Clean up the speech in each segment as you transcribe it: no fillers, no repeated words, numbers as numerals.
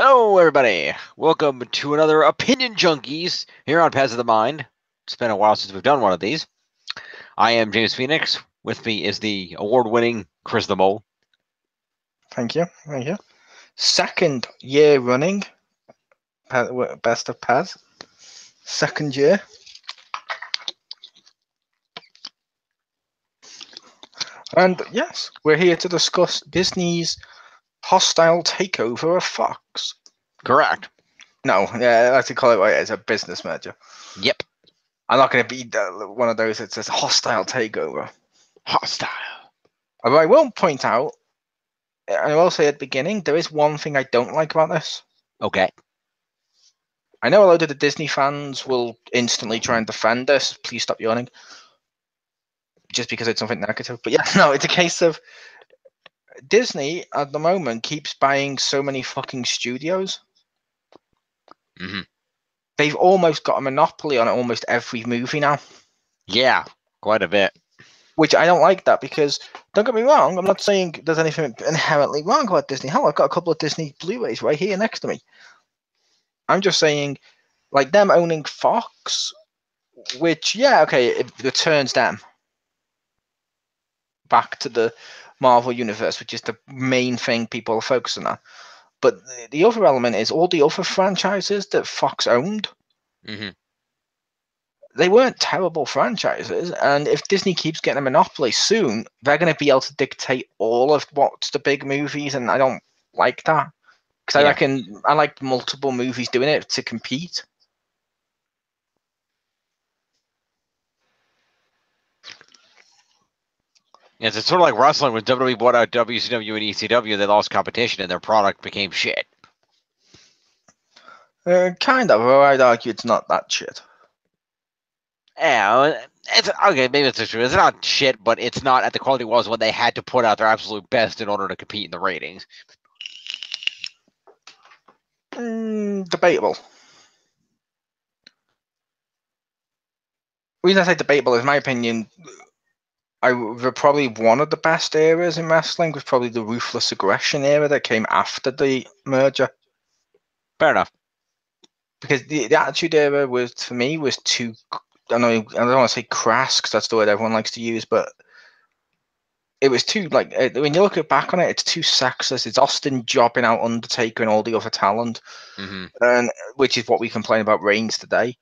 Hello, everybody. Welcome to another Opinion Junkies here on Paths of the Mind. It's been a while since we've done one of these. I am James Phoenix. With me is the award-winning Chris the Mole. Thank you. Thank you. Second year running, best of Paz. Second year. And yes, we're here to discuss Disney's hostile takeover of Fox. Correct. No, yeah, I like to call it what it is, a business merger. Yep. I'm not going to be one of those that says hostile takeover. Hostile. Although I will point out, and I will say at the beginning, there is one thing I don't like about this. Okay. I know a lot of the Disney fans will instantly try and defend this. Please stop yawning. Just because it's something negative. But yeah, no, it's a case of Disney at the moment keeps buying so many fucking studios. Mm-hmm. They've almost got a monopoly on almost every movie now. Yeah, quite a bit. Which I don't like that because, don't get me wrong, I'm not saying there's anything inherently wrong about Disney. Hell, I've got a couple of Disney Blu-rays right here next to me. I'm just saying, like, them owning Fox, which, yeah, okay, it returns them back to the Marvel Universe, which is the main thing people are focusing on. But the other element is all the other franchises that Fox owned. Mm-hmm. They weren't terrible franchises, and if Disney keeps getting a monopoly soon, they're going to be able to dictate all of what's the big movies, and I don't like that. Because I reckon I like multiple movies doing it to compete. Yes, it's sort of like wrestling. When WWE bought out WCW and ECW, they lost competition and their product became shit. Kind of, or I'd argue it's not that shit. Yeah, it's okay. Maybe it's true. It's not shit, but it's not at the quality it was when they had to put out their absolute best in order to compete in the ratings. Debatable. The reason I say debatable is, my opinion, probably one of the best eras in wrestling was probably the Ruthless Aggression era that came after the merger. Fair enough. Because the Attitude Era was, for me, was too. I don't want to say crass because that's the word everyone likes to use, but it was too, like, when you look back on it, it's too sexist. It's Austin jobbing out Undertaker and all the other talent, and which is what we complain about Reigns today.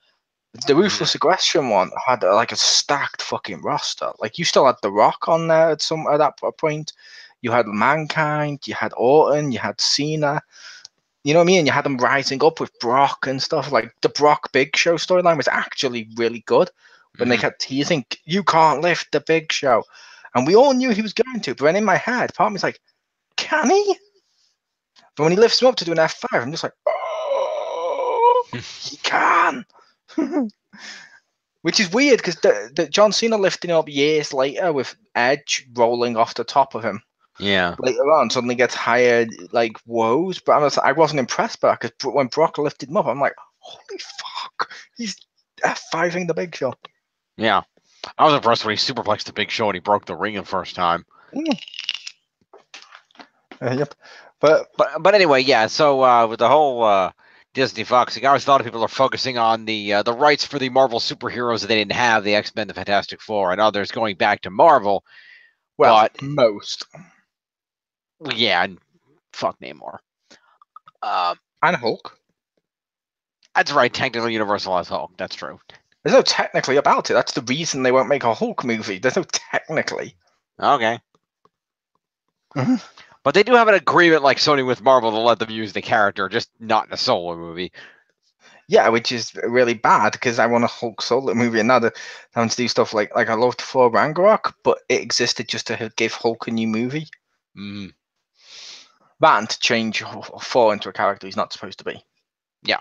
The Ruthless Aggression one had like a stacked fucking roster. Like, you still had The Rock on there at that point. You had Mankind, you had Orton, you had Cena. You know what I mean? And you had them rising up with Brock and stuff. Like, the Brock Big Show storyline was actually really good when they kept teasing, you can't lift the Big Show. And we all knew he was going to. But then in my head, part of me's like, can he? But when he lifts him up to do an F5, I'm just like, oh, he can. Which is weird because the John Cena lifting up years later with Edge rolling off the top of him. Yeah. Later on, suddenly gets higher, like, woes. But I wasn't impressed by that because when Brock lifted him up, I'm like, holy fuck, he's F5ing the Big Show. Yeah. I was impressed when he superplexed the Big Show and he broke the ring the first time. Yep. But anyway, yeah. So with the whole Disney Fox thing, I always thought people are focusing on the rights for the Marvel superheroes that they didn't have, the X-Men, the Fantastic Four, and others going back to Marvel. Well, but most. Yeah, and fuck Namor. And Hulk. That's right. Technically, Universal has Hulk. That's true. There's no technically about it. That's the reason they won't make a Hulk movie. There's no technically. Okay. Mm-hmm. But they do have an agreement, like Sony with Marvel, to let them use the character, just not in a solo movie. Yeah, which is really bad because I want a Hulk solo movie, and now they're having to do stuff like I loved Thor Ragnarok, but it existed just to give Hulk a new movie. Mm. That and to change Thor into a character he's not supposed to be. Yeah.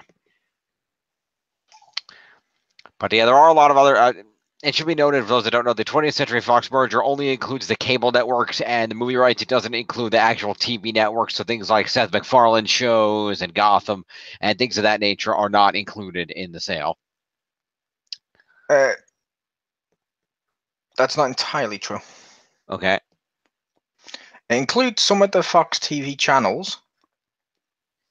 But yeah, there are a lot of other. It should be noted, for those that don't know, the 20th Century Fox merger only includes the cable networks and the movie rights. It doesn't include the actual TV networks. So things like Seth MacFarlane shows and Gotham and things of that nature are not included in the sale. That's not entirely true. Okay. It includes some of the Fox TV channels,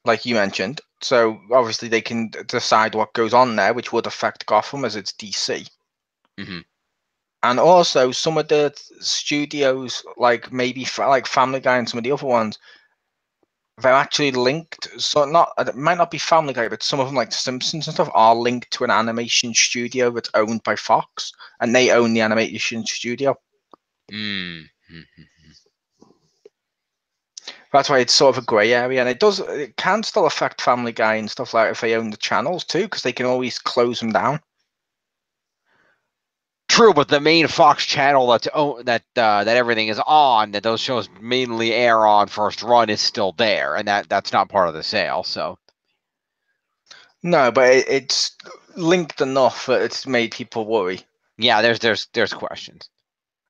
like you mentioned. So obviously they can decide what goes on there, which would affect Gotham as it's DC. Hmm. And also some of the studios, like maybe like Family Guy and some of the other ones, they're actually linked. So not it might not be Family Guy, but some of them, like the Simpsons and stuff, are linked to an animation studio that's owned by Fox, and they own the animation studio. Mm-hmm. That's why it's sort of a grey area, and it can still affect Family Guy and stuff like if they own the channels too, because they can always close them down. True, but the main Fox channel that everything is on, that those shows mainly air on first run, is still there, and that's not part of the sale. So No, but it's linked enough that it's made people worry. yeah, there's questions.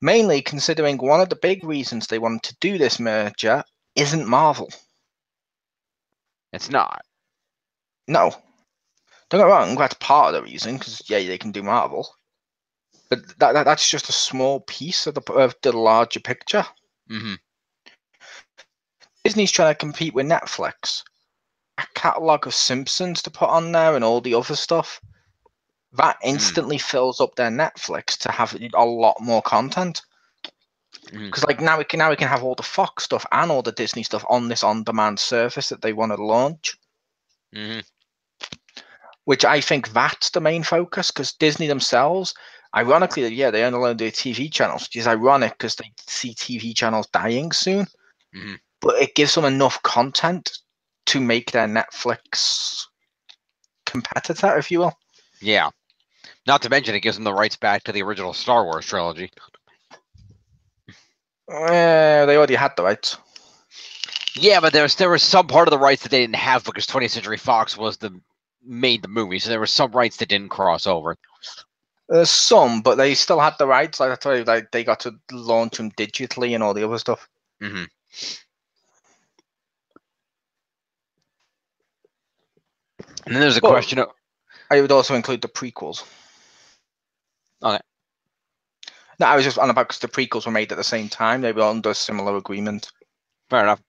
Mainly considering one of the big reasons they wanted to do this merger isn't Marvel. It's not. No, don't get me wrong, that's part of the reason, because yeah, they can do Marvel, but that's just a small piece of the larger picture. Mm-hmm. Disney's trying to compete with Netflix. A catalogue of Simpsons to put on there and all the other stuff. That instantly fills up their Netflix to have a lot more content. Because like now we can have all the Fox stuff and all the Disney stuff on this on-demand service that they want to launch. Mm-hmm. Which I think that's the main focus, because Disney themselves, ironically, yeah, they only own their TV channels, which is ironic because they see TV channels dying soon. Mm-hmm. But it gives them enough content to make their Netflix competitor, if you will. Yeah. Not to mention, it gives them the rights back to the original Star Wars trilogy. They already had the rights. Yeah, but there was some part of the rights that they didn't have because 20th Century Fox made the movie, so there were some rights that didn't cross over. There's some, but they still had the rights. Like I told you, like they got to launch them digitally and all the other stuff. Mm-hmm. And then there's a question of. I would also include the prequels. Okay. No, I was just on about because the prequels were made at the same time. They were under a similar agreement. Fair enough.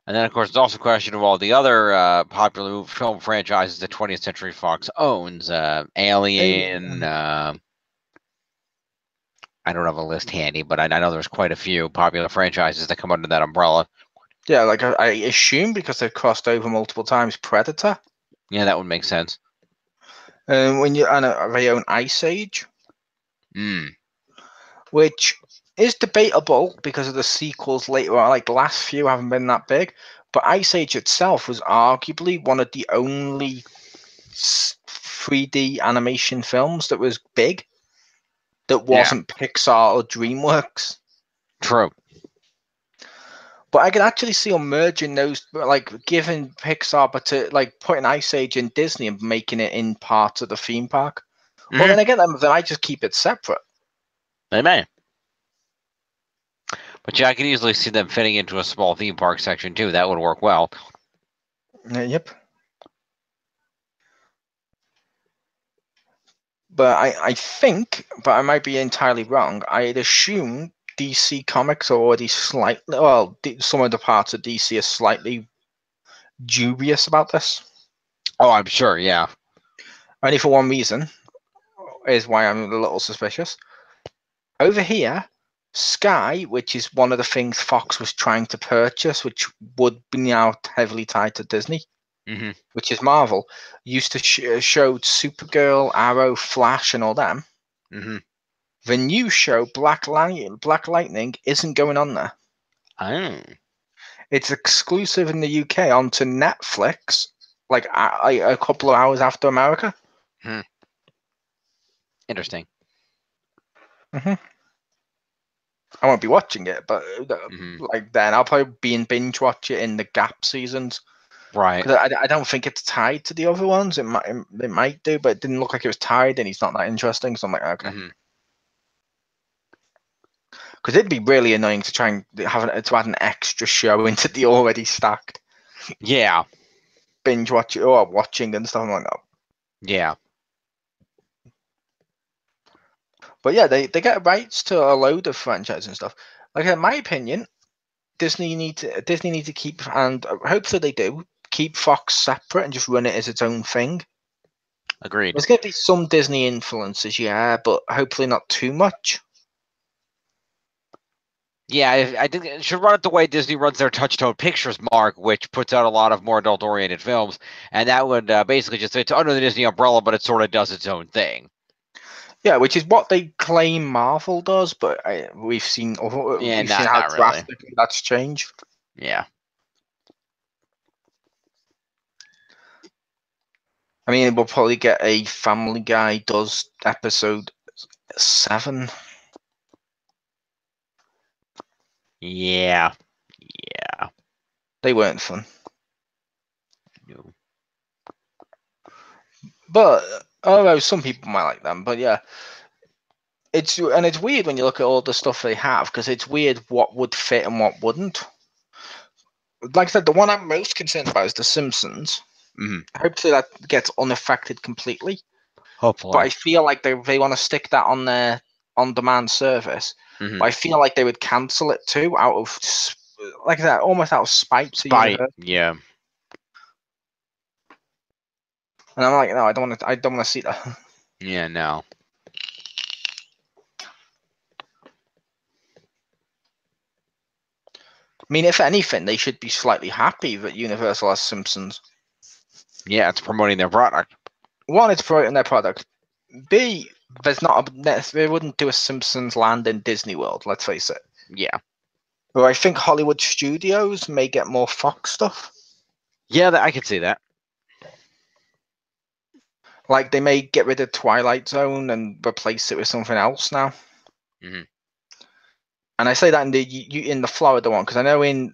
And then, of course, there's also a question of all the other popular film franchises that 20th Century Fox owns. Alien. I don't have a list handy, but I know there's quite a few popular franchises that come under that umbrella. Yeah, like I assume because they've crossed over multiple times. Predator. Yeah, that would make sense. When they own Ice Age, which is debatable because of the sequels later on. Like the last few haven't been that big, but Ice Age itself was arguably one of the only 3D animation films that was big that wasn't Pixar or DreamWorks. True. But I could actually see them merging those, like giving Pixar, but to like putting Ice Age in Disney and making it in parts of the theme park. Mm-hmm. Well, then again, they might just keep it separate. They may. But yeah, I can easily see them fitting into a small theme park section too. That would work well. Yep. But I think, but I might be entirely wrong. I'd assume DC Comics are already slightly, well, some of the parts of DC are slightly dubious about this. Oh, I'm sure, yeah. Only for one reason, is why I'm a little suspicious. Over here, Sky, which is one of the things Fox was trying to purchase, which would be now heavily tied to Disney, which is Marvel, used to showed Supergirl, Arrow, Flash, and all them. The new show, Black Lightning, isn't going on there. Oh. It's exclusive in the UK onto Netflix, like a couple of hours after America. Interesting. I won't be watching it, but like then I'll probably binge watch it in the gap seasons. Right. I don't think it's tied to the other ones. It might do, but it didn't look like it was tied, and he's not that interesting. So I'm like, okay. Because it'd be really annoying to try and to add an extra show into the already stacked. Yeah. Binge watch or watching and stuff like that. Yeah. But yeah, they get rights to a load of franchises and stuff. Like in my opinion, Disney need to keep, and hopefully they do, keep Fox separate and just run it as its own thing. Agreed. There's going to be some Disney influences, yeah, but hopefully not too much. Yeah, I think it should run it the way Disney runs their Touchstone Pictures mark, which puts out a lot of more adult-oriented films, and that would basically just, it's under the Disney umbrella, but it sort of does its own thing. Yeah, which is what they claim Marvel does, but we've seen Yeah, how not really. drastically that's changed. Yeah. I mean, we'll probably get a Family Guy does episode 7. Yeah. Yeah. They weren't fun. No. But although some people might like them, but yeah. It's weird when you look at all the stuff they have, because it's weird what would fit and what wouldn't. Like I said, the one I'm most concerned about is The Simpsons. Mm-hmm. Hopefully that gets unaffected completely. Hopefully. But I feel like they want to stick that on their on-demand service. Mm-hmm. But I feel like they would cancel it too, out of, like that, almost out of spite to Universal. Yeah. And I'm like, no, I don't want to see that. Yeah, no. I mean, if anything, they should be slightly happy that Universal has Simpsons. Yeah, it's promoting their product. One, it's promoting their product. B, there's not they wouldn't do a Simpsons land in Disney World, let's face it. Yeah. But I think Hollywood studios may get more Fox stuff. Yeah, I could see that. Like, they may get rid of Twilight Zone and replace it with something else now. Mm-hmm. And I say that in the Florida one, because I know in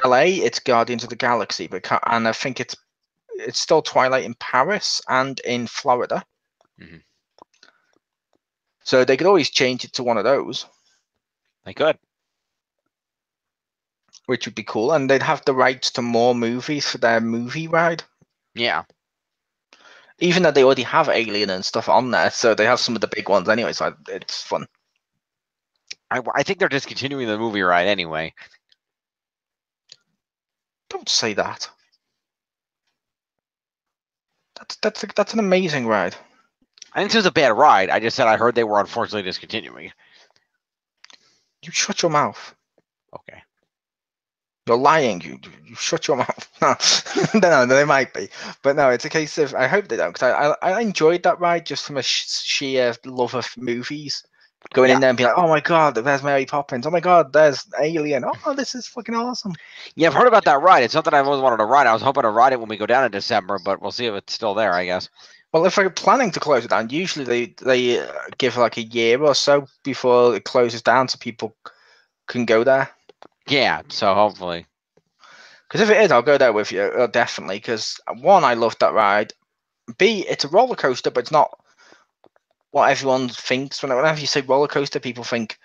LA it's Guardians of the Galaxy, and I think it's still Twilight in Paris and in Florida. Mm-hmm. So they could always change it to one of those. They could. Which would be cool. And they'd have the rights to more movies for their movie ride. Yeah. Even though they already have Alien and stuff on there, so they have some of the big ones anyway, so it's fun. I think they're discontinuing the movie ride anyway. Don't say that. That's an amazing ride. I didn't say it was a bad ride. I just said I heard they were unfortunately discontinuing. You shut your mouth. Okay. You're lying. You shut your mouth. No, they might be, but no, it's a case of I hope they don't, because I enjoyed that ride just from a sheer love of movies. Going in there and be like, oh my god, there's Mary Poppins. Oh my god, there's Alien. Oh, this is fucking awesome. Yeah, I've heard about that ride. It's something I've always wanted to ride. I was hoping to ride it when we go down in December, but we'll see if it's still there, I guess. Well, if they're planning to close it down, usually they give like a year or so before it closes down so people can go there. Yeah, so hopefully. Because if it is, I'll go there with you, definitely. Because one, I loved that ride. B, it's a roller coaster, but it's not what everyone thinks. Whenever you say roller coaster, people think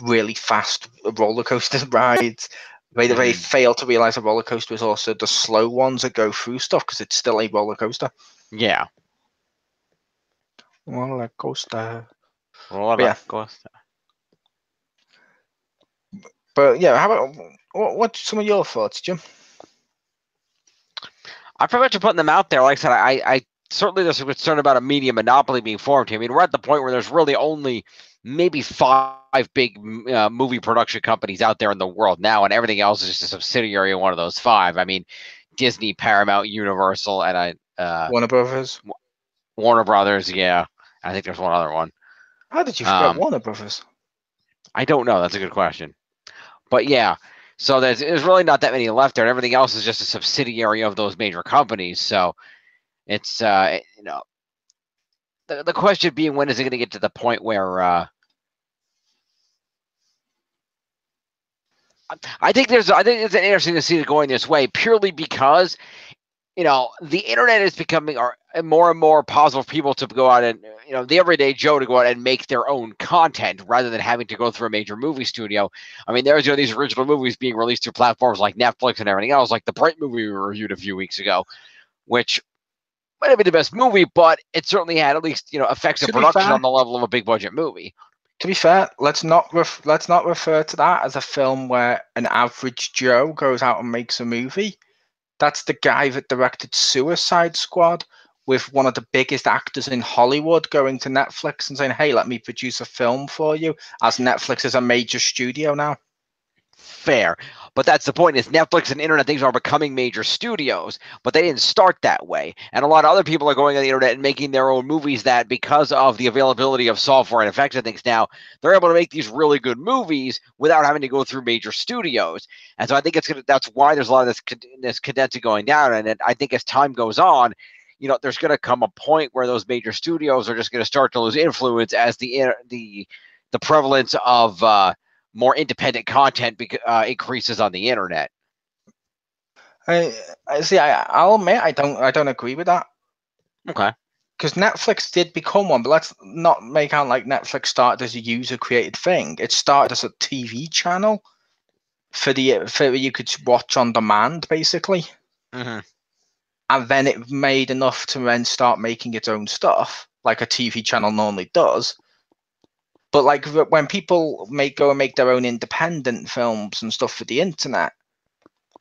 really fast roller coaster rides. They fail to realize a roller coaster is also the slow ones that go through stuff, because it's still a roller coaster. Yeah. Roller coaster. Roller coaster. But yeah, how about what's some of your thoughts, Jim? I pretty much am putting them out there. Like I said, I certainly there's a concern about a media monopoly being formed here. I mean, we're at the point where there's really only maybe 5 big movie production companies out there in the world now, and everything else is just a subsidiary of one of those 5. I mean, Disney, Paramount, Universal, and Warner Brothers. Warner Brothers, yeah. I think there's one other one. How did you forget Warner Brothers? I don't know. That's a good question. But yeah, so there's really not that many left there, and everything else is just a subsidiary of those major companies. So it's the question being, when is it going to get to the point where I think it's interesting to see it going this way, purely because the internet is becoming more and more possible for people to go out and, the everyday Joe to go out and make their own content rather than having to go through a major movie studio. I mean, there's these original movies being released through platforms like Netflix and everything else, like the Bright movie we reviewed a few weeks ago, which might have been the best movie, but it certainly had at least effects and production on the level of a big budget movie. To be fair, let's not refer to that as a film where an average Joe goes out and makes a movie. That's the guy that directed Suicide Squad, with one of the biggest actors in Hollywood going to Netflix and saying, "Hey, let me produce a film for you," as Netflix is a major studio now. Fair. But that's the point, is Netflix and internet things are becoming major studios, but they didn't start that way. And a lot of other people are going on the internet and making their own movies that, because of the availability of software and effects and things now, they're able to make these really good movies without having to go through major studios. And so I think that's why there's a lot of this condensing going down. And I think as time goes on, there's going to come a point where those major studios are just going to start to lose influence as the prevalence of more independent content increases on the internet. I see. I'll admit I don't agree with that. Okay. Because Netflix did become one, but let's not make out like Netflix started as a user-created thing. It started as a TV channel for you could watch on demand, basically. Mm-hmm. And then it made enough to then start making its own stuff, like a TV channel normally does. But like when people go and make their own independent films and stuff for the internet,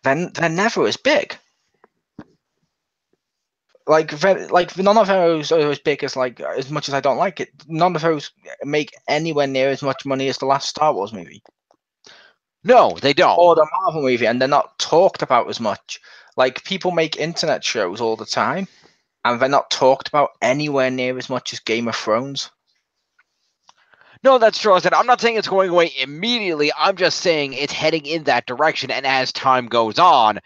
then they're never as big. Like none of those are as big as, like, as much as I don't like it. None of those make anywhere near as much money as the last Star Wars movie. No, they don't. Or the Marvel movie, and they're not talked about as much. Like, people make internet shows all the time, and they're not talked about anywhere near as much as Game of Thrones. No, that's true. I said I'm not saying it's going away immediately. I'm just saying it's heading in that direction. And as time goes on,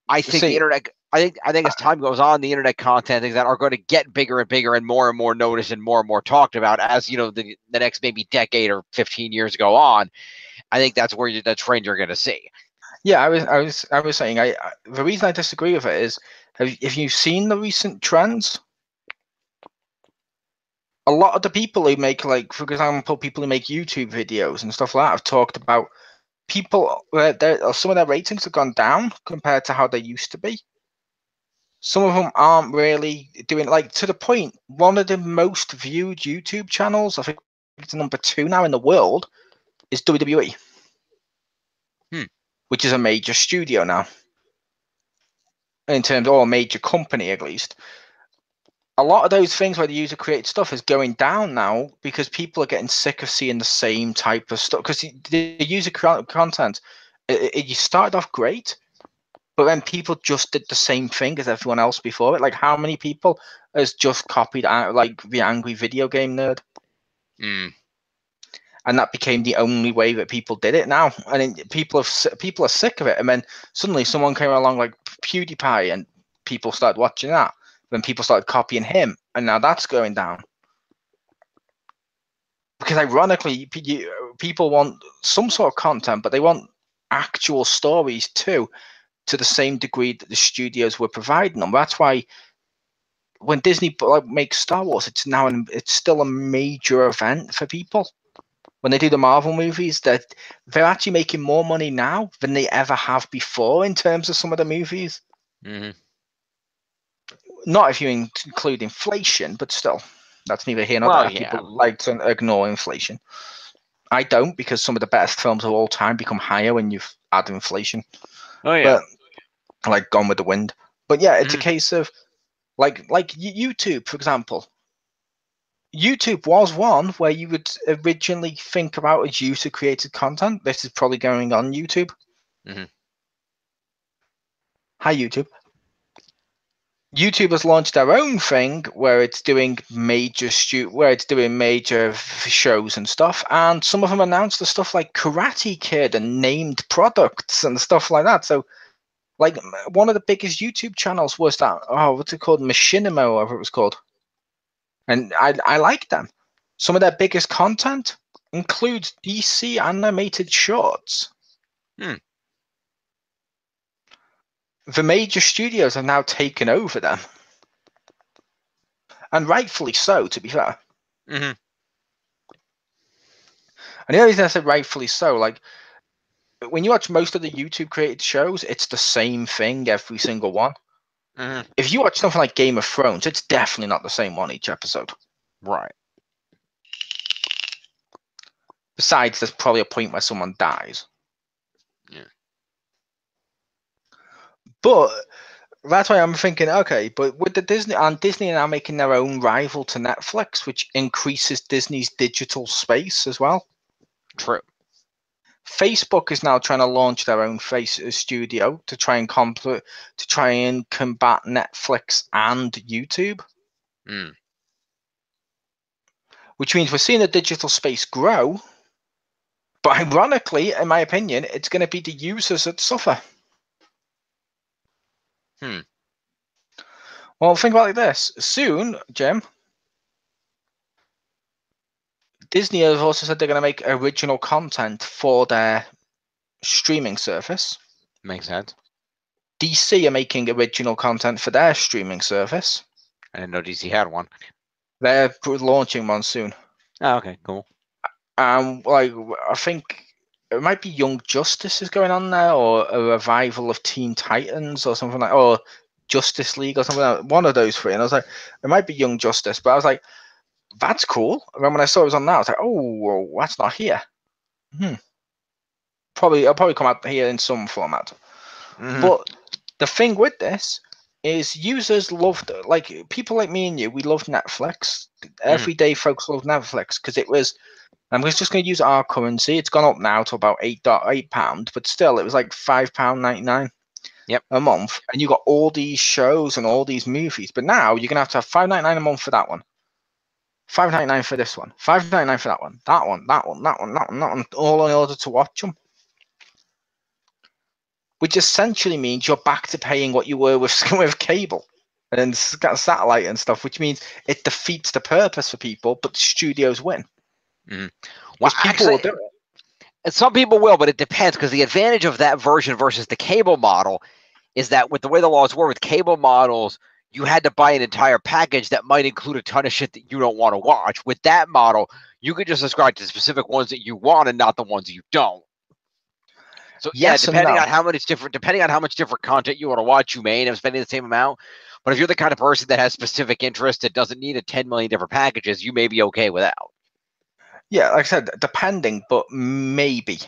I think the internet. I think as time goes on, the internet content things that are going to get bigger and bigger and more noticed and more talked about as the next maybe decade or 15 years go on. I think that's where the trend you're going to see. Yeah, I was saying the reason I disagree with it is, have you seen the recent trends? A lot of the people who make, like, for example, people who make YouTube videos and stuff like that have talked about people some of their ratings have gone down compared to how they used to be. Some of them aren't really doing, like, to the point. One of the most viewed YouTube channels, I think it's number 2 now in the world, is WWE, which is a major studio now, in terms, or a major company at least. A lot of those things where the user creates stuff is going down now because people are getting sick of seeing the same type of stuff. Because the user content, you started off great, but then people just did the same thing as everyone else before it. Like, how many people has just copied out, like, the angry video game nerd? And that became the only way that people did it now. And people are sick of it. And then suddenly someone came along like PewDiePie, and people started watching that. Then people started copying him, and now that's going down. Because ironically, people want some sort of content, but they want actual stories too, to the same degree that the studios were providing them. That's why when Disney makes Star Wars, it's still a major event for people. When they do the Marvel movies, they're actually making more money now than they ever have before in terms of some of the movies. Mm-hmm. Not if you include inflation, but still, that's neither here nor there. Yeah. People like to ignore inflation. I don't, because some of the best films of all time become higher when you've added inflation. Oh yeah. But, like Gone with the Wind. But yeah, it's a case of like YouTube, for example. YouTube was one where you would originally think about as user-created content. This is probably going on YouTube. Mm-hmm. Hi, YouTube. YouTube has launched their own thing where it's doing major shows and stuff, and some of them announced the stuff like Karate Kid and named products and stuff like that. So, like, one of the biggest YouTube channels was that, what's it called, Machinima, or whatever it was called, and I like them. Some of their biggest content includes DC animated shorts. The major studios have now taken over them. And rightfully so, to be fair. Mm-hmm. And the only reason I said rightfully so, like, when you watch most of the YouTube created shows, it's the same thing every single one. Mm-hmm. If you watch something like Game of Thrones, it's definitely not the same one each episode. Right. Besides, there's probably a point where someone dies. Yeah. But that's why I'm thinking, okay, but with the Disney are now making their own rival to Netflix, which increases Disney's digital space as well. True. Facebook is now trying to launch their own face studio to try and combat Netflix and YouTube, which means we're seeing the digital space grow. But ironically, in my opinion, it's going to be the users that suffer. Well, think about it like this. Soon, Jim, Disney have also said they're going to make original content for their streaming service. Makes sense. DC are making original content for their streaming service. I didn't know DC had one. They're launching one soon. Oh, okay, cool. Like I think it might be Young Justice is going on there, or a revival of Teen Titans, or something like, or Justice League, or something like one of those three. And I was like, it might be Young Justice, but I was like, that's cool. And then when I saw it was on that, I was like, oh, well, that's not here. It'll probably come out here in some format. But the thing with this is users loved, like people like me and you, we love Netflix. Everyday folks love Netflix because it was. I'm just going to use our currency. It's gone up now to about £8, but still, it was like £5.99 a month, and you got all these shows and all these movies. But now you're going to have £5.99 a month for that one, £5.99 for this one, £5.99 for that one, that one, that one, that one, that one, that one, all in order to watch them. Which essentially means you're back to paying what you were with cable and satellite and stuff, which means it defeats the purpose for people, but the studios win. Well, people will do it. Some people will, but it depends, because the advantage of that version versus the cable model is that with the way the laws were with cable models, you had to buy an entire package that might include a ton of shit that you don't want to watch. With that model, you could just subscribe to specific ones that you want and not the ones you don't. So yeah, depending on how much different content you want to watch, you may end up spending the same amount. But if you're the kind of person that has specific interest that doesn't need 10 million different packages, you may be okay without. Yeah, like I said, depending, but maybe.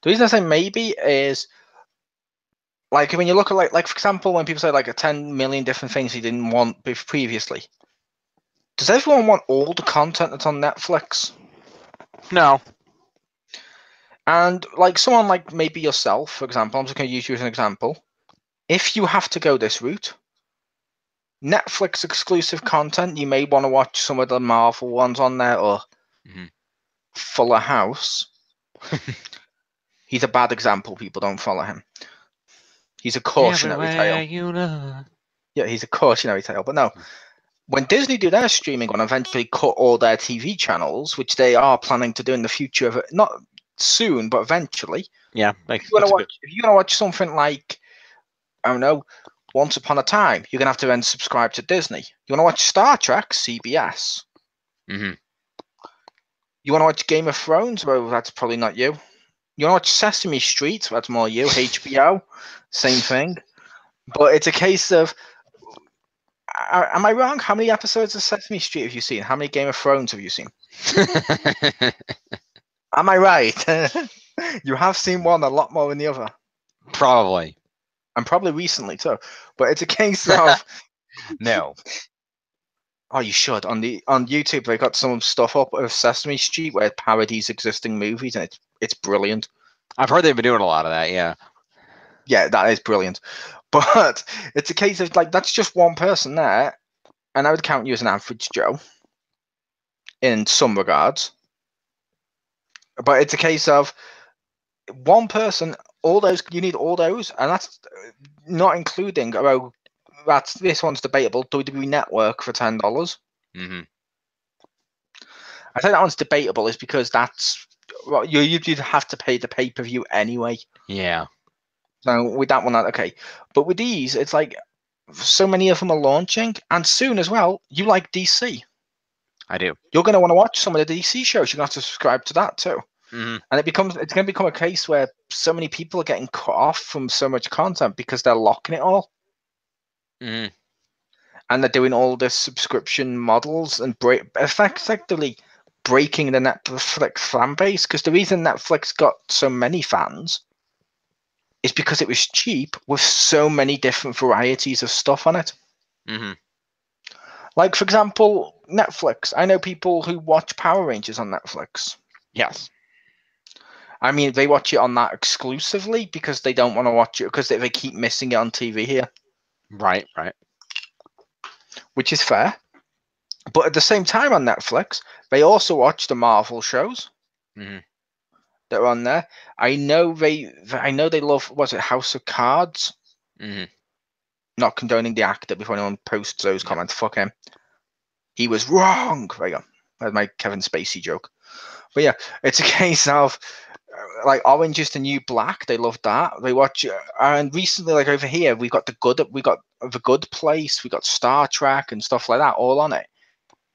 The reason I say maybe is, like, when you look at, like for example, when people say like 10 million different things you didn't want previously, does everyone want all the content that's on Netflix? No. And like someone like maybe yourself, for example, I'm just going to use you as an example. If you have to go this route, Netflix exclusive content, you may want to watch some of the Marvel ones on there, or Fuller House. He's a bad example. People don't follow him. He's a cautionary tale. Yeah, he's a cautionary tale. But no, when Disney do their streaming and eventually cut all their TV channels, which they are planning to do in the future, of it, not soon, but eventually. Yeah. If you're going to watch something like, I don't know, Once Upon a Time, you're going to have to then subscribe to Disney. You want to watch Star Trek, CBS. You want to watch Game of Thrones? Well, that's probably not you. You want to watch Sesame Street? That's more you. HBO, same thing. But it's a case of, am I wrong? How many episodes of Sesame Street have you seen? How many Game of Thrones have you seen? Am I right? You have seen one a lot more than the other. Probably. And probably recently too. But it's a case of no. Oh, you should. On YouTube, they got some stuff up of Sesame Street where it parodies existing movies, and it's brilliant. I've heard they've been doing a lot of that, yeah. Yeah, that is brilliant. But it's a case of, like, that's just one person there, and I would count you as an average Joe in some regards. But it's a case of one person, you need all those, and that's not including, this one's debatable, WWE Network for $10. I think that one's debatable is because that's, well, you'd have to pay the pay-per-view anyway. Yeah. So with that one, okay. But with these, it's like so many of them are launching, and soon as well, you like DC. I do. You're going to want to watch some of the DC shows. You're going to have to subscribe to that too. And it's going to become a case where so many people are getting cut off from so much content because they're locking it all. And they're doing all the subscription models and effectively breaking the Netflix fan base, because the reason Netflix got so many fans is because it was cheap with so many different varieties of stuff on it. Mm-hmm. Like, for example, Netflix. I know people who watch Power Rangers on Netflix. Yes. I mean, they watch it on that exclusively because they don't want to watch it because they keep missing it on TV here. Right, right. Which is fair. But at the same time on Netflix, they also watch the Marvel shows Mm-hmm. that are on there. I know they love, was it House of Cards? Mm-hmm. Not condoning the actor before anyone posts those Yeah. comments. Fuck him. He was wrong. There you go. That's my Kevin Spacey joke. But yeah, it's a case of like Orange is the New Black. They love that. They watch, and recently, like over here, we got the Good Place, we got Star Trek and stuff like that, all on it.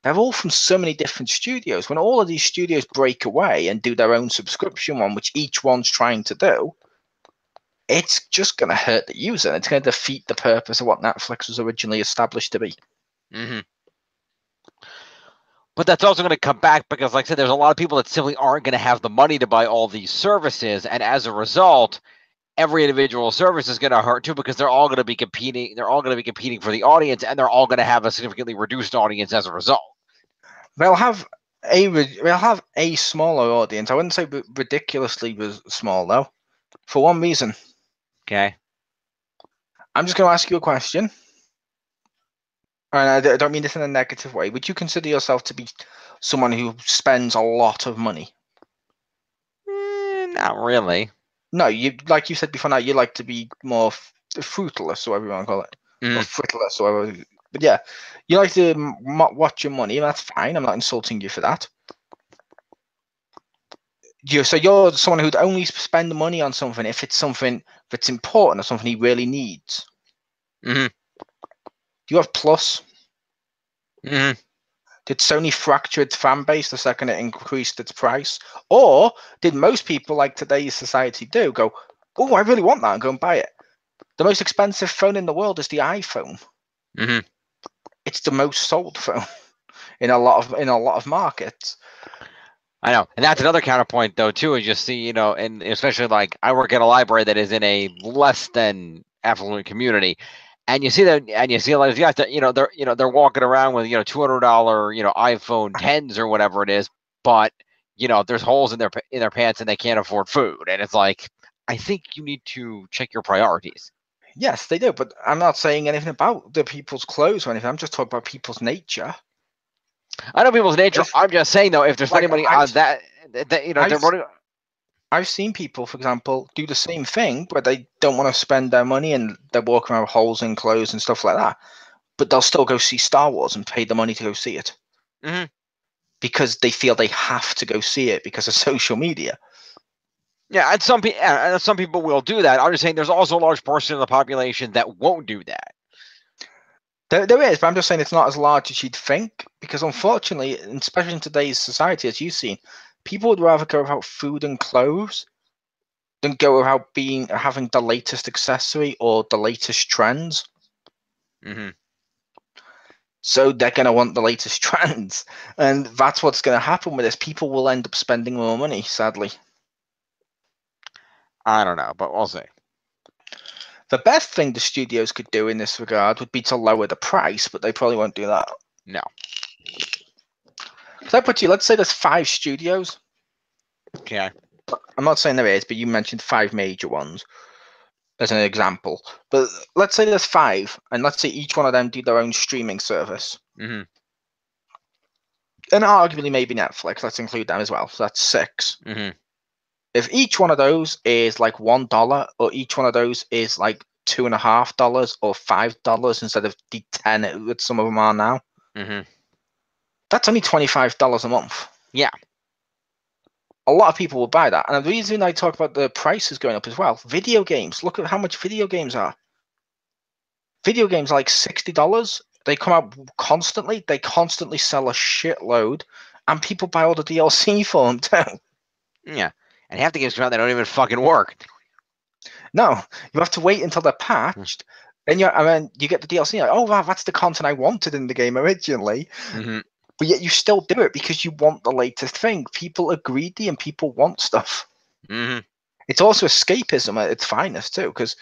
They're all from so many different studios. When all of these studios break away and do their own subscription one, which each one's trying to do, it's just going to hurt the user. It's going to defeat the purpose of what Netflix was originally established to be. Mm-hmm. But that's also going to come back because, like I said, there's a lot of people that simply aren't going to have the money to buy all these services, and as a result, every individual service is going to hurt too because they're all going to be competing. They're all going to be competing for the audience, and they're all going to have a significantly reduced audience as a result. They'll have a smaller audience. I wouldn't say ridiculously small though. For one reason. Okay. I'm just going to ask you a question. And I don't mean this in a negative way. Would you consider yourself to be someone who spends a lot of money? Not really. No, you like you said before. Now you like to be more fruitless, or whatever you want to call it, or frivolous, or whatever. But yeah, you like to watch your money. That's fine. I'm not insulting you for that. So you're someone who'd only spend money on something if it's something that's important or something he really needs. Mm-hmm. Do you have Plus? Mm-hmm. Did Sony fracture its fan base the second it increased its price? Or did most people, like today's society do, go, oh, I really want that, and go and buy it? The most expensive phone in the world is the iPhone. Mm-hmm. It's the most sold phone in a lot of markets. I know, and that's another counterpoint though too. Is just see, and especially like I work at a library that is in a less than affluent community, and you see that, and you see a lot of guys that they're walking around with $200 iPhone 10s or whatever it is, but there's holes in their pants and they can't afford food, and it's like I think you need to check your priorities. Yes, they do, but I'm not saying anything about the people's clothes or anything. I'm just talking about people's nature. I know people's nature. I'm just saying though, if they're spending money on that, they're running. I've seen people, for example, do the same thing, but they don't want to spend their money and they're walking around with holes in clothes and stuff like that. But they'll still go see Star Wars and pay the money to go see it. Mm-hmm. Because they feel they have to go see it because of social media. Yeah, and some people will do that. I'm just saying there's also a large portion of the population that won't do that. There is, but I'm just saying it's not as large as you'd think, because unfortunately, especially in today's society, as you've seen, people would rather go without food and clothes than go without having the latest accessory or the latest trends. Mm-hmm. So they're going to want the latest trends, and that's what's going to happen with this. People will end up spending more money, sadly. I don't know, but we'll see. The best thing the studios could do in this regard would be to lower the price, but they probably won't do that. No. So let's say there's 5 studios. Okay. I'm not saying there is, but you mentioned 5 major ones as an example. But let's say there's 5, and let's say each one of them do their own streaming service. Mm-hmm. And arguably maybe Netflix, let's include them as well. So that's 6. Mm-hmm. If each one of those is like $1, or each one of those is like $2.50 or $5 instead of the 10 that some of them are now, Mm-hmm. that's only $25 a month. Yeah. A lot of people will buy that. And the reason I talk about the prices going up as well, video games. Look at how much video games are. Video games are like $60. They come out constantly. They constantly sell a shitload. And people buy all the DLC for them too. Yeah. And half the games come out, they don't even fucking work. No, you have to wait until they're patched. Then you get the DLC. Like, oh wow, that's the content I wanted in the game originally. Mm-hmm. But yet you still do it because you want the latest thing. People are greedy and people want stuff. Mm-hmm. It's also escapism at its finest too, because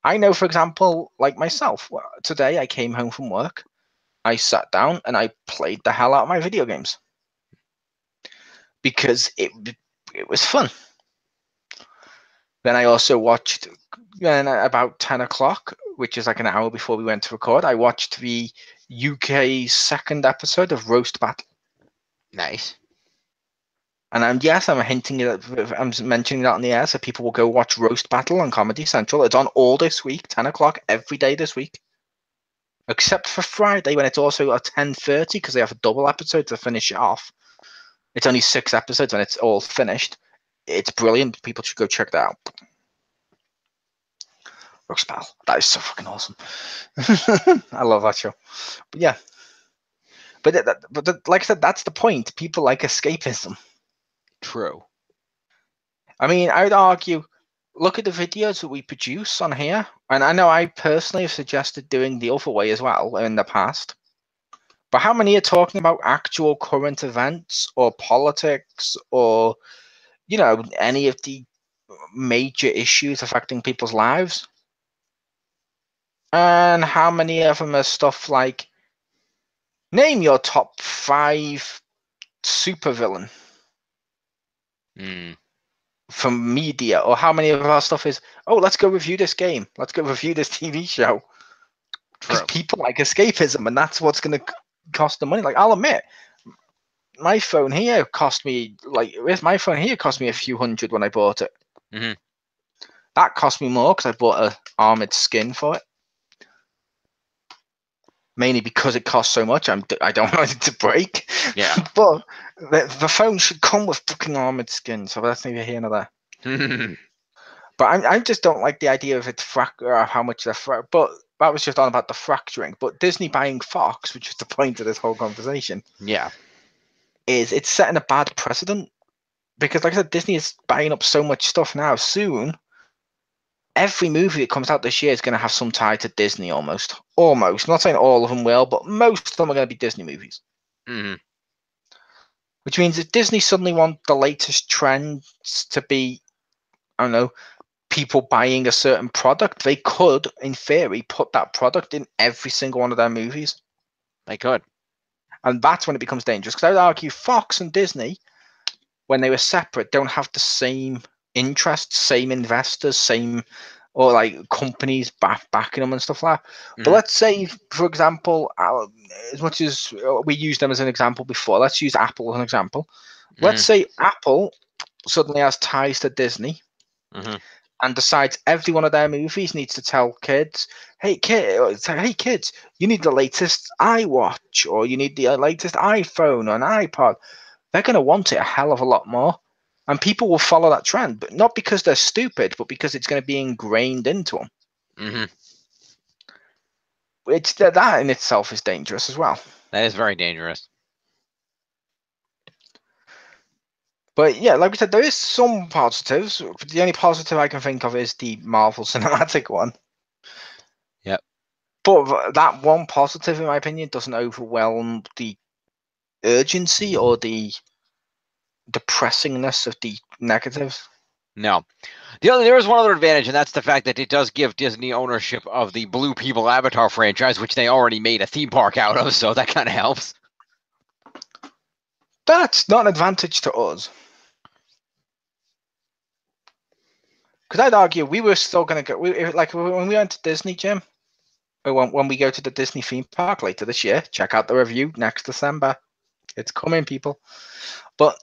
I know, for example, like myself, today I came home from work, I sat down and I played the hell out of my video games because it was fun. Then I also watched, then about 10 o'clock, which is like an hour before we went to record, I watched the UK second episode of Roast Battle. Nice. And I'm hinting at, I'm mentioning that on the air so people will go watch Roast Battle on Comedy Central. It's on all this week, 10 o'clock every day this week, except for Friday when it's also at 10:30 because they have a double episode to finish it off. It's only 6 episodes and it's all finished. It's brilliant. People should go check that out. Roast Battle. That is so fucking awesome. I love that show. But yeah. But like I said, that's the point. People like escapism. True. I mean, I would argue, look at the videos that we produce on here. And I know I personally have suggested doing the other way as well in the past. But how many are talking about actual current events or politics or, you know, any of the major issues affecting people's lives? And how many of them are stuff like, name your top 5 supervillain from media, or how many of our stuff is, oh, let's go review this game, let's go review this TV show, because people like escapism, and that's what's going to cost them money. Like, I'll admit, my phone here cost me a few hundred when I bought it. Mm-hmm. That cost me more because I bought a armored skin for it. Mainly because it costs so much, I don't want it to break. Yeah. But the phone should come with fucking armored skin, so that's neither here nor there. But I just don't like the idea of it how much they're but that was just on about the fracturing. But Disney buying Fox, which is the point of this whole conversation, Yeah, it's setting a bad precedent. Because like I said, Disney is buying up so much stuff now. Soon, every movie that comes out this year is going to have some tie to Disney almost. Almost. I'm not saying all of them will, but most of them are going to be Disney movies. Mm-hmm. Which means if Disney suddenly want the latest trends to be, I don't know, people buying a certain product, they could, in theory, put that product in every single one of their movies. They could. And that's when it becomes dangerous. Because I would argue Fox and Disney, when they were separate, don't have the same interests, same investors, same, or like companies backing them and stuff like that. Mm-hmm. But let's say, for example, as much as we used them as an example before, let's use Apple as an example. Mm-hmm. Let's say Apple suddenly has ties to Disney. Mm-hmm. And decides every one of their movies needs to tell kids, hey kids, you need the latest iWatch, or you need the latest iPhone or an iPod. They're going to want it a hell of a lot more. And people will follow that trend, but not because they're stupid, but because it's going to be ingrained into them. Mm-hmm. That in itself is dangerous as well. That is very dangerous. But yeah, like we said, there is some positives. The only positive I can think of is the Marvel Cinematic one. Yep. But that one positive, in my opinion, doesn't overwhelm the urgency or the depressingness of the negatives. No. There is one other advantage, and that's the fact that it does give Disney ownership of the Blue People Avatar franchise, which they already made a theme park out of, so that kind of helps. That's not an advantage to us. Because I'd argue we were still going to go, like when we went to Disney, Jim, when we go to the Disney theme park later this year, check out the review next December. It's coming, people. But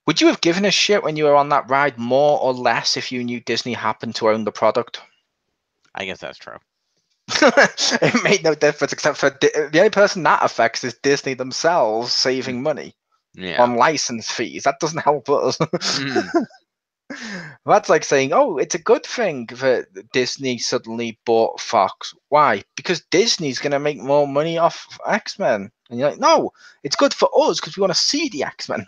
would you have given a shit when you were on that ride more or less if you knew Disney happened to own the product? I guess that's true. It made no difference except for the only person that affects is Disney themselves saving money on license fees. That doesn't help us. That's like saying, oh, it's a good thing that Disney suddenly bought Fox. Why? Because Disney's going to make more money off X-Men. And you're like, no, it's good for us because we want to see the X-Men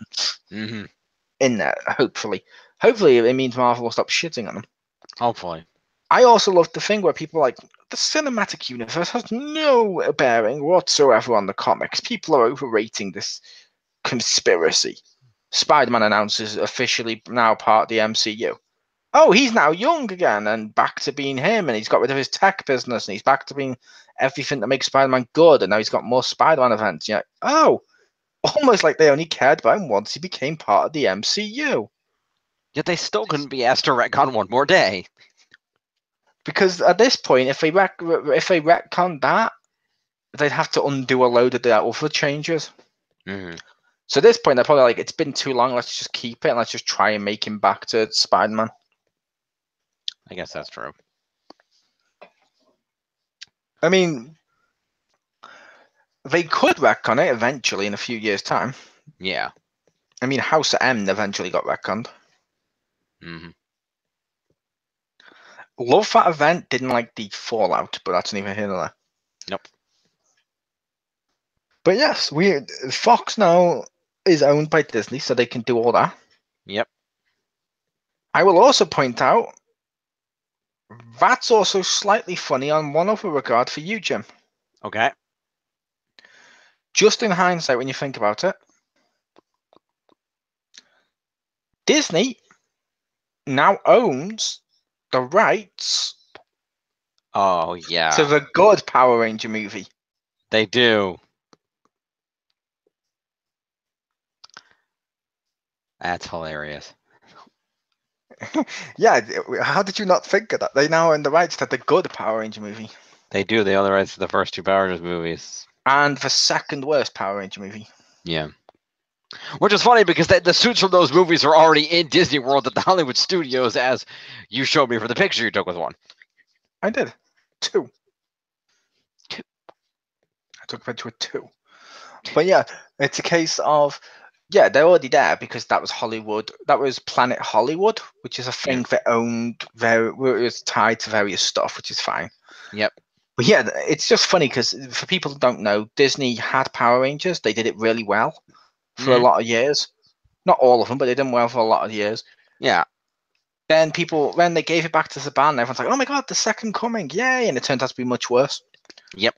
in there, hopefully. Hopefully it means Marvel will stop shitting on them. Hopefully. I also love the thing where people are like, the cinematic universe has no bearing whatsoever on the comics. People are overrating this conspiracy. Spider-Man announces officially now part of the MCU. Oh, he's now young again and back to being him, and he's got rid of his tech business, and he's back to being everything that makes Spider-Man good, and now he's got more Spider-Man events. You're like, oh, almost like they only cared about him once he became part of the MCU. Yet they still couldn't be asked to retcon one more day. Because at this point, if they retcon that, they'd have to undo a load of their other changes. Mm-hmm. So at this point, they're probably like, it's been too long, let's just keep it, and let's just try and make him back to Spider-Man. I guess that's true. I mean, they could retcon it eventually in a few years' time. Yeah. I mean, House of M eventually got retconned. Mm-hmm. Love that event, didn't like the fallout, but that's neither here nor there. Nope. But yes, Fox now is owned by Disney, so they can do all that. Yep. I will also point out that's also slightly funny on one other regard for you, Jim. Okay. Just in hindsight, when you think about it, Disney now owns the rights Oh, yeah. to the good Power Ranger movie. They do. That's hilarious. Yeah, how did you not think of that? They now own the rights to the good Power Ranger movie. They do. They own the rights to the first two Power Rangers movies. And the second worst Power Ranger movie. Yeah. Which is funny because the suits from those movies are already in Disney World at the Hollywood Studios, as you showed me for the picture you took with one. I did. Two. I took a picture with two. But yeah, it's a case of, yeah, they're already there because that was Hollywood. That was Planet Hollywood, which is a thing that owned was tied to various stuff, which is fine. Yep. But yeah, it's just funny because for people who don't know, Disney had Power Rangers. They did it really well for a lot of years. Not all of them, but they did them well for a lot of years. Yeah. Then when they gave it back to Saban, everyone's like, oh my god, the second coming, yay! And it turned out to be much worse. Yep.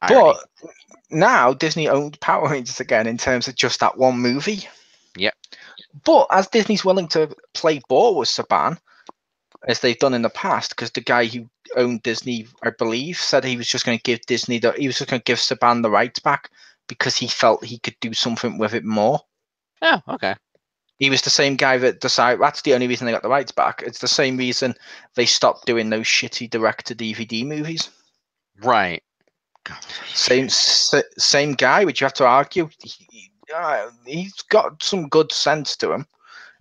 But now Disney owned Power Rangers again in terms of just that one movie. Yep. But as Disney's willing to play ball with Saban, as they've done in the past, because the guy who owned Disney, I believe, said he was just going to give Saban the rights back because he felt he could do something with it more. Oh, okay. He was the same guy that decided that's the only reason they got the rights back. It's the same reason they stopped doing those shitty direct-to-DVD movies. Right. Same guy, which you have to argue. He's got some good sense to him.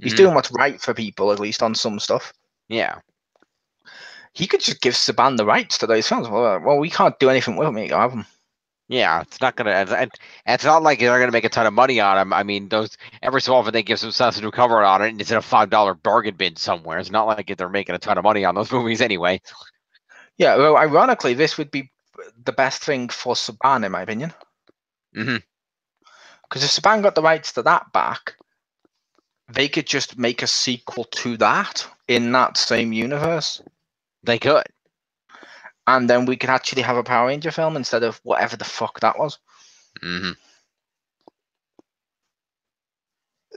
He's doing what's right for people, at least on some stuff. Yeah. He could just give Saban the rights to those films. Well, we can't do anything with them. You have them. Yeah, it's not gonna. And it's not like they're gonna make a ton of money on them. I mean, those every so often they give some substitute cover on it, and it's in a $5 bargain bin somewhere. It's not like they're making a ton of money on those movies anyway. Yeah, well, ironically, this would be the best thing for Saban, in my opinion. Mm-hmm. Because if Saban got the rights to that back, they could just make a sequel to that in that same universe. They could. And then we could actually have a Power Ranger film instead of whatever the fuck that was. Mm-hmm.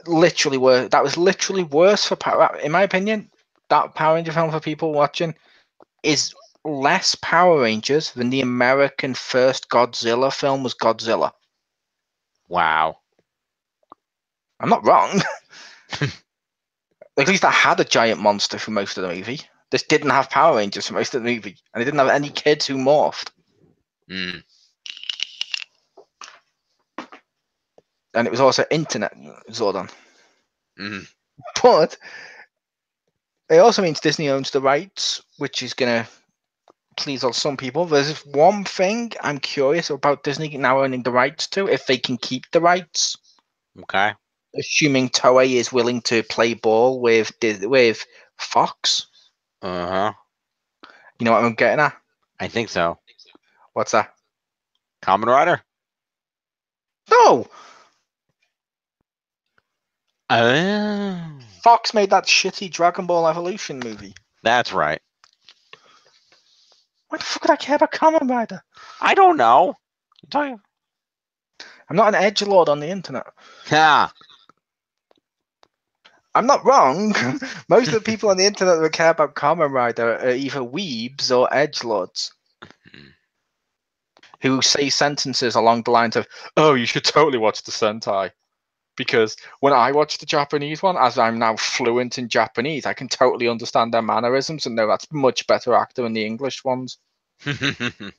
That was literally worse for Power. In my opinion, that Power Ranger film for people watching is less Power Rangers than the American first Godzilla film was Godzilla. Wow. I'm not wrong. At least I had a giant monster for most of the movie. This didn't have Power Rangers for most of the movie, and it didn't have any kids who morphed. Mm. And it was also Internet Zordon. Mm. But it also means Disney owns the rights, which is going to please some people. There's one thing I'm curious about Disney now owning the rights to, if they can keep the rights. Okay. Assuming Toei is willing to play ball with Fox. Uh-huh. You know what I'm getting at? I think so. What's that? Kamen Rider? No! Oh. Fox made that shitty Dragon Ball Evolution movie. That's right. Why the fuck would I care about Kamen Rider? I don't know. I'm talking. I'm not an edgelord on the internet. Yeah. I'm not wrong. Most of the people on the internet that care about Kamen Rider are either weebs or edgelords who say sentences along the lines of, "Oh, you should totally watch the Sentai." Because when I watch the Japanese one, as I'm now fluent in Japanese, I can totally understand their mannerisms and know that's much better actor than the English ones. And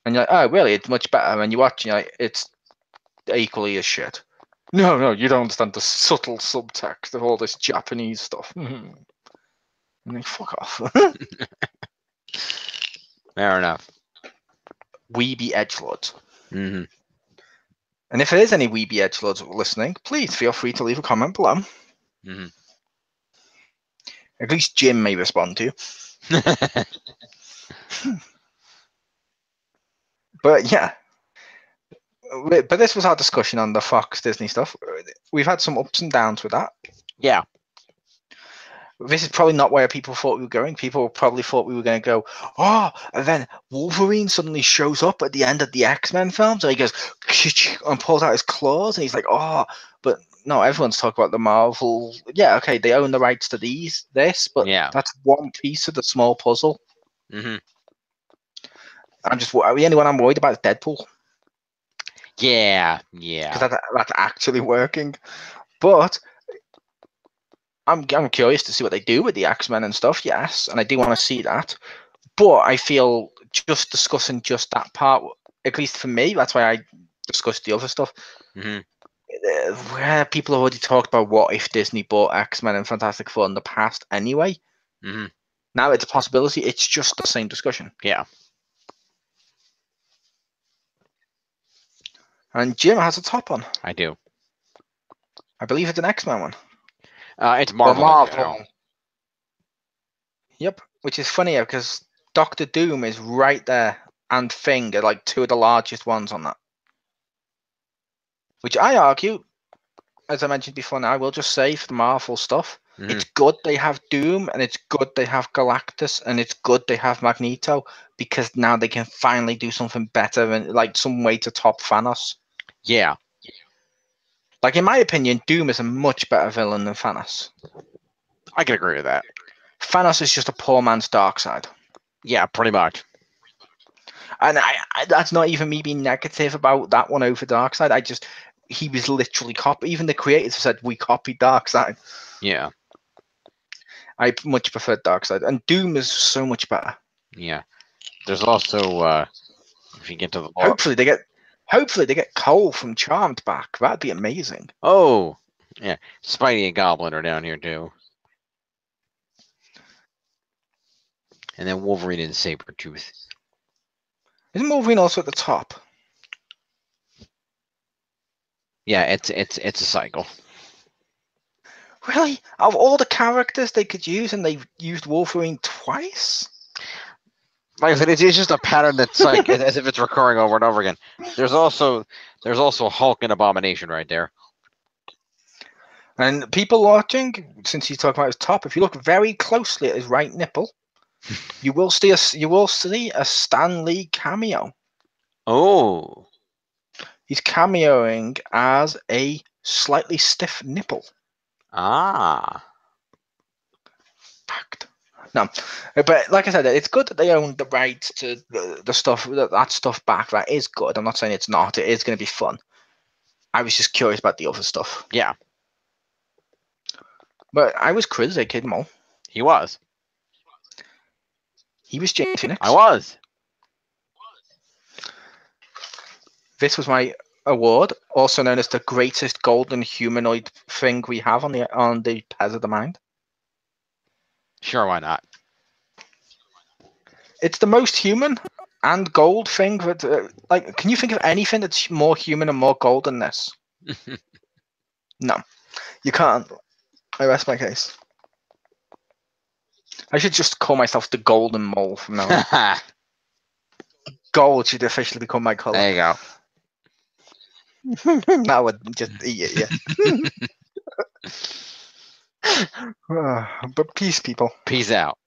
you're like, oh, really? It's much better. And you watch, you're like, it's equally as shit. No, you don't understand the subtle subtext of all this Japanese stuff. And then fuck off. Fair enough. Weeby edgelords. Mm-hmm. And if there is any weeby edgelords listening, please feel free to leave a comment below. Mm-hmm. At least Jim may respond to you. But yeah. But this was our discussion on the Fox Disney stuff. We've had some ups and downs with that. Yeah. This is probably not where people thought we were going. People probably thought we were going to go, oh, and then Wolverine suddenly shows up at the end of the X-Men films, and he goes and pulls out his claws, and he's like, oh, but no, everyone's talking about the Marvel. Yeah, okay, they own the rights to this, but that's one piece of the small puzzle. Mm-hmm. The only one I'm worried about is Deadpool. Yeah. Because that's actually working. But I'm curious to see what they do with the X-Men and stuff, yes, and I do want to see that. But I feel just discussing just that part, at least for me, that's why I discussed the other stuff. Mm-hmm. Where people have already talked about what if Disney bought X-Men and Fantastic Four in the past anyway. Mm-hmm. Now it's a possibility. It's just the same discussion. Yeah. And Jim has a top on. I do. I believe it's an X-Men one. It's Marvel. Marvel. Yep, which is funny because Doctor Doom is right there, and Thing are like two of the largest ones on that. Which I argue, as I mentioned before, and I will just say for the Marvel stuff, it's good they have Doom, and it's good they have Galactus, and it's good they have Magneto, because now they can finally do something better and like some way to top Thanos. Yeah. Like in my opinion, Doom is a much better villain than Thanos. I can agree with that. Thanos is just a poor man's Darkseid. Yeah, pretty much. And I that's not even me being negative about that one over Darkseid. He was literally copied. Even the creators said we copied Darkseid. Yeah. I much prefer Darkseid, and Doom is so much better. Yeah. There's also if you get to the lore. Hopefully they get Cole from Charmed back. That'd be amazing. Oh, yeah. Spidey and Goblin are down here too. And then Wolverine and Sabretooth. Isn't Wolverine also at the top? Yeah, it's a cycle. Really? Of all the characters they could use, and they've used Wolverine twice? Like I said, it's just a pattern that's like as if it's recurring over and over again. There's also Hulk and Abomination right there. And people watching, since he's talking about his top, if you look very closely at his right nipple, you will see a Stan Lee cameo. Oh. He's cameoing as a slightly stiff nipple. Ah. Fact. No, but like I said, it's good that they own the rights to the stuff, that stuff back. That is good. I'm not saying it's not. It is going to be fun. I was just curious about the other stuff. Yeah. But I was Chris, Kid Mole. He was. He was James Phoenix. I was. This was my award, also known as the greatest golden humanoid thing we have on the Pez of the Mind. Sure, why not? It's the most human and gold thing. That, like, can you think of anything that's more human and more gold than this? No, you can't. I rest my case. I should just call myself the Golden Mole from now on. Gold should officially become my color. There you go. I would just eat it, yeah. But peace, people. Peace out.